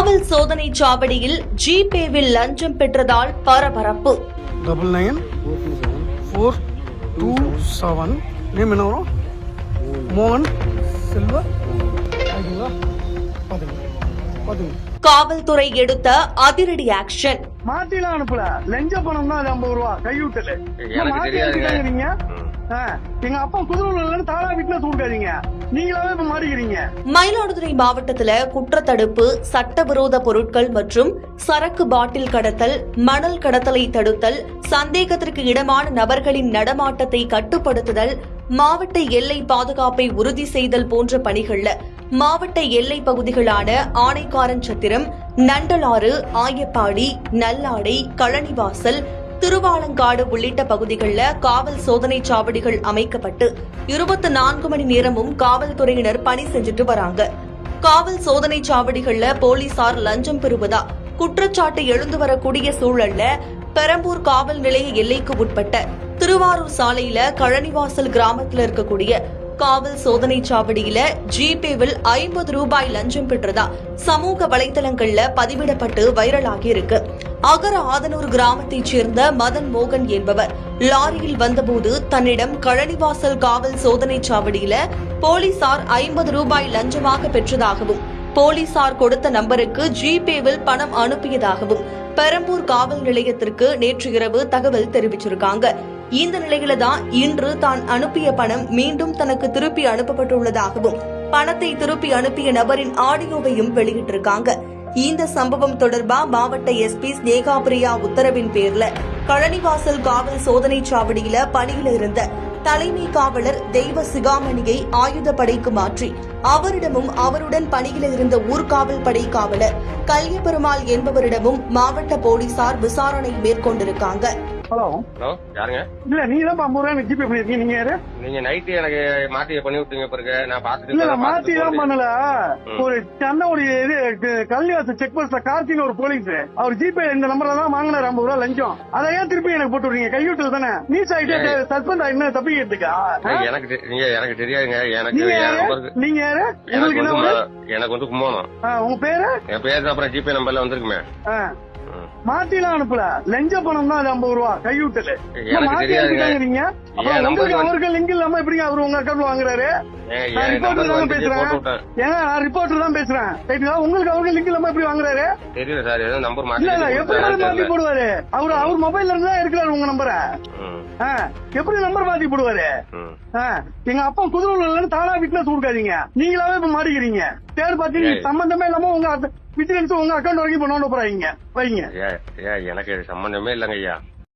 காவல் சோதனை சாவடியில் ஜிபேவில் லஞ்சம் பெற்றதால் பரபரப்பு. 999427 நேம் என்ன வரும்? மோகன் செல்வ. காவல்துறை எடுத்த அதிரடி ஆக்ஷன். மாத்திலாம் அனுப்பல, லஞ்ச பணம் தான் 50 ரூபா கையூட்டல. எங்க அப்பா குதிரை தாரா வீட்டுல தூக்காதீங்க, நீங்களாவே இப்ப மாறிக்கிறீங்க. மயிலாடுதுறை மாவட்டத்துல குற்றத்தடுப்பு, சட்டவிரோத பொருட்கள் மற்றும் சரக்கு பாட்டில் கடத்தல், மணல் கடத்தலை தடுத்தல், சந்தேகத்திற்கு இடமான நபர்களின் நடமாட்டத்தை கட்டுப்படுத்துதல், மாவட்ட எல்லை பாதுகாப்பை உறுதி செய்தல் போன்ற பணிகள்ல மாவட்ட எல்லை பகுதிகளான ஆனைக்காரன்சத்திரம், நண்டலாறு, ஆயப்பாடி, நல்லாடை, கழனிவாசல், திருவாலங்காடு உள்ளிட்ட பகுதிகளில் காவல் சோதனை சாவடிகள் அமைக்கப்பட்டு 24 மணி நேரமும் காவல்துறையினர் பணி செஞ்சுட்டு வராங்க. காவல் சோதனை சாவடிகள்ல போலீசார் லஞ்சம் பெறுவதா குற்றச்சாட்டு எழுந்து வரக்கூடிய சூழல்ல பெரம்பூர் காவல் நிலைய எல்லைக்கு உட்பட்ட திருவாரூர் சாலையில கழனிவாசல் கிராமத்தில் இருக்கக்கூடிய காவல் சோதனை சாவடியில ஜிபேவில் 50 ரூபாய் லஞ்சம் பெற்றதா சமூக வலைதளங்கள்ல பதிவிடப்பட்டு வைரலாகி இருக்கு. அகர ஆதனூர் கிராமத்தைச் சேர்ந்த மதன் மோகன் என்பவர் லாரியில் வந்தபோது தன்னிடம் கழனிவாசல் காவல் சோதனை சாவடியில போலீசார் 50 ரூபாய் லஞ்சமாக பெற்றதாகவும் போலீசார் கொடுத்த நம்பருக்கு ஜிபேவில் பணம் அனுப்பியதாகவும் பெரம்பூர் காவல் நிலையத்திற்கு நேற்று இரவு தகவல் தெரிவிச்சிருக்காங்க. இந்த நிலையில தான் இன்று தான் அனுப்பிய பணம் மீண்டும் தனக்கு திருப்பி அனுப்பப்பட்டுள்ளதாகவும் பணத்தை திருப்பி அனுப்பிய நபரின் ஆடியோவையும் வெளியிட்டிருக்காங்க. இந்த சம்பவம் தொடர்பா மாவட்ட எஸ்பி ஸ்னேகா பிரியா உத்தரவின் பேர்ல கழனிவாசல் காவல் சோதனை சாவடியில பணியில் இருந்த தலைமை காவலர் தெய்வ சிகாமணியை ஆயுதப்படைக்கு மாற்றி அவரிடமும் அவருடன் பணியில் இருந்த ஊர்காவல் படை காவலர் கல்யபெருமாள் என்பவரிடமும் மாவட்ட போலீசார் விசாரணை மேற்கொண்டிருக்காங்க. ஹலோ ஹலோ, யாருங்க? இல்ல நீங்க தான் 50 ரூபாய் ஜிபே பண்ணிருக்கீங்க. நீங்க யாரு? நீங்க நைட்டு எனக்கு மாத்தி பண்ணி விட்டீங்க பிறகு நான் பாத்துட்டு இல்ல மாத்தி தான் பண்ணல. ஒரு சண்டை ஒரு இது கல்யாணம் செக் போஸ்ட்ல கார்த்தின்னு ஒரு போலீஸ் அவர் ஜிபே இந்த நம்பர்ல தான் வாங்கினார் 50 ரூபாய் லஞ்சம். அதை ஏன் திருப்பி எனக்கு போட்டு விடுறீங்க? கையூட்டல் தானே, நீச் ஆயிட்டு சஸ்பெண்ட் ஆயிட்டு தப்பிக்கிறதுக்கா? எனக்கு தெரியாதுங்க. நீங்க யாரு? எனக்கு வந்து கும்போணம். உங்க பேரு? என் பேரு அப்புறம் ஜிபே நம்பர்ல வந்திருக்குமே. மாத்திலாம் அனுப்பல, லஞ்ச பணம் தான் 50 ரூபா கையூட்டல. நீங்க அவருக்கு லிங்க் இல்லாம எப்படி அவரு உங்க அக்கௌண்ட் வாங்குறாரு? நான் ரிப்போர்ட்டர் தான் பேசுறேன். ஏன்னா நான் ரிப்போர்ட்டர் தான் பேசுறேன். உங்களுக்கு அவருக்கு லிங்க் இல்லாம எப்படி வாங்குறாரு? தெரியல சார், ஏதோ நம்பர் இல்ல இல்ல எப்படி மாத்தி போடுவாரு? அவர் மொபைல்ல இருந்து தான் இருக்கிறாரு உங்க நம்பரை. எப்படி நம்பர் மாத்தி போடுவாரு? எங்க அப்பா குதிரை தானா வீட்டுல தூக்காதீங்க, நீங்களாவே இப்ப மாறிக்கிறீங்க. பேர் பாத்தீங்க சம்பந்தமே இல்லாம உங்க விஜிலன்ஸ் உங்க அக்கௌண்ட் வரைக்கும் பண்ண போறாங்க. வைங்க. எனக்கு சம்பந்தமே இல்லங்க ஐயா.